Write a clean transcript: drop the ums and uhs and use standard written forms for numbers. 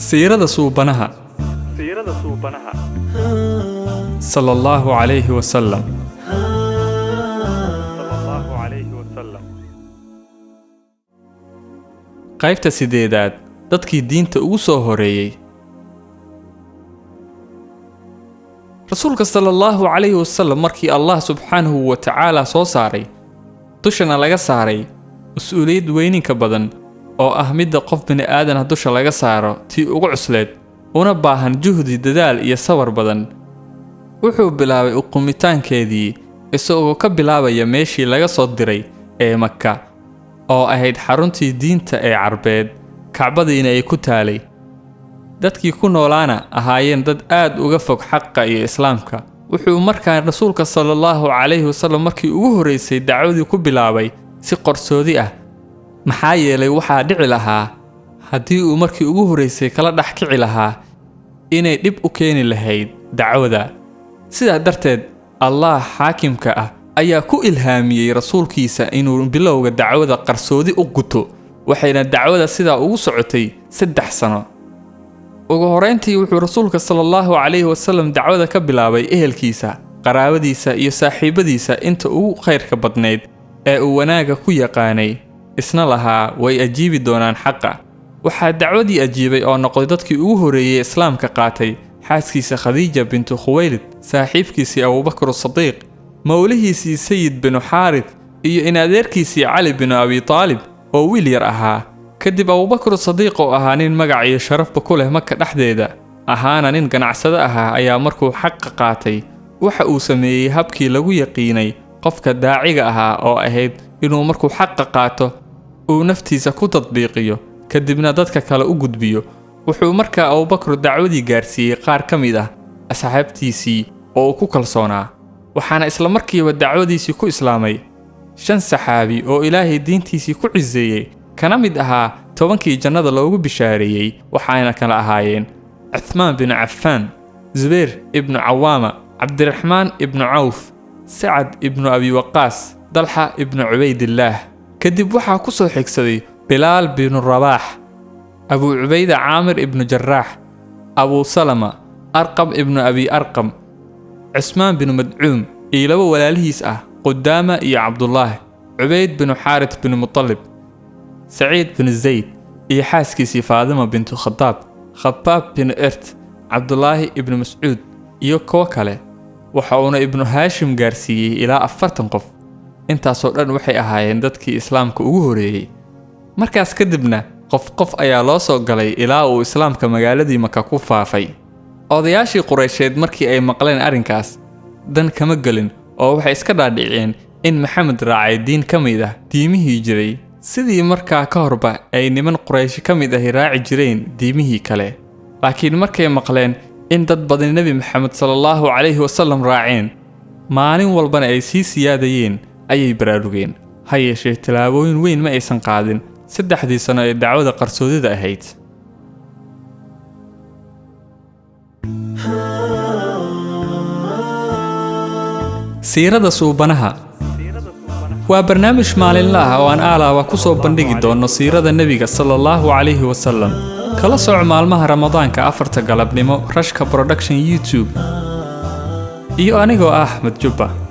siirada suubanaha sallallahu alayhi wa sallam. qaybta sideedaad, dadkii diinta ugu soo horeeyay. rasuulka sallallahu alayhi wa sallam markii Allah subxaanahu wa ta'ala soo saaray dushana laga saaray mas'uuliyad weyninka badan oo ah midda qof bini aadan dusha laga saaro tii ugu cusleed una baahan juhdi, dadaal iyo sabar badan. wuxuu bilaabay uqumitaankeedii isagoo ka bilaabaya meeshii laga soo diray ee Makka oo ahayd xaruntii diinta ee Carbeed, Kacbadiina ay ku taalay. dadkii ku noolaana ahaayeen dad aad uga fog xaqa iyo islaamka. wuxuu markaa rasuulka sallallahu alayhi wa sallam markii ugu horeysay dacwadii ku bilaabay si qarsoodi ah. maxaa yeelay waxaa dhici lahaa haddii uu markii ugu horeysay kala dhex kici lahaa inay dhib u keeni lahayd dacwada. sidaa darteed Allah xaakimka ah ayaa ku ilhaamiyey rasuulkiisa inuu bilowga dacwada qarsoodi u guto, waxayna dacwada sidaa ugu socotay 3 sano. ugu horeyntii wuxuu rasuulka sallallahu alayhi wa sallam dacwada ka bilaabay ehelkiisa, qaraabadiisa iyo saaxiibadiisa inta ugu khayrka badneyd ee uu wanaaga ku yaqaanay, isna lahaa way ajiibi doonaan xaqa. waxaa dacwadii ajiibay oo noqday dadkii ugu horeeyay islaamka qaatay xaaskiisa Khadiija bintu Khuwaylid, saaxiibkiisii Abu Bakr as-Siddiq, mawlihiisii Sayyid bin Harith iyo inadeerkiisii Cali bin Abi Talib oo wiil yar ahaa. kadib Abu Bakr as-Siddiq oo ahaa nin magac iyo sharafba ku leh Makka dhexdeeda, ahaana nin ganacsado ahaa, ayaa markuu xaqa qaatay waxa uu sameeyey habkii lagu yaqiinay qofka daaciga ahaa oo ahayd inuu markuu xaqa qaato uu naftiisa ku tadbiiqiyo kadibna dadka kale u gudbiyo. wuxuu markaa Abu Bakr dacwadii gaarsiiyey qaar ka mid ah asxaabtiisii oo ku kalsoonaa, waxaana isla markiiba dacwadiisii ku islaamay 5 saxaabi oo Ilaahay diintiisii ku cizeeyay, kana mid ahaa 10kii jannada loogu bishaareeyay. waxaana kala ahaayeen Uthman bin Affan, Zubair ibn Awama, Abdurrahman ibn Auf, Sa'ad ibn Abi Waqqas, Talha ibn Ubaydillah. kadib waxaa ku soo xigsaday Bilal bin Rabah, Abu Ubayda Amir ibn Jarrah, Abu Salama, Arqam ibn Abi Arqam, Usman bin Mad'um iyo 2 walaalihiis ah, Qudama iyo Abdullah, Ubayd bin Harith bin Muttalib, Sa'id bin Zayd iyo xaaskiisii Faadima bintu Khattab, Khabbab bin Ert, Abdullah ibn Mas'ud iyo kuwa kale. waxa uuna ibnu Hashim gaarsiiyey ilaa 40 qof. intaasoo dhan waxay ahaayeen dadkii islaamka ugu horeeyay. markaas kadibna qof ayaa loo soo galay ilaa uu islaamka magaaladii Makka ku faafay. odayaashii Quraysheed markii ay maqleen arrinkaas dan kama gelin oo waxay iska dhaadhiceen in Maxamed raacay diin ka mid ah diimihii jiray, sidii markaa ka horba ay niman Quraysh ka mid ah raaci jireen diimihii kale. laakiin markay maqleen in dad badan Nabi Maxamed sallallahu alayhi wa sallam raaceen, maalin walbana ay sii siyaadayeen, ayay baraarugeen. ha yeeshee talaabooyin weyn ma aysan qaadin 3 sano ee dacwada qarsoodida ahayd. siirada suubanaha waa barnaamij maalinle ah oo aan aalaaba ku soo bandhigi doono siirada nebiga sallallahu alayhi wa sallam. kala sooc maalmaha Ramadaanka 4 galabnimo Rashka Production YouTube iyo anigoo ah Ahmed Jubba.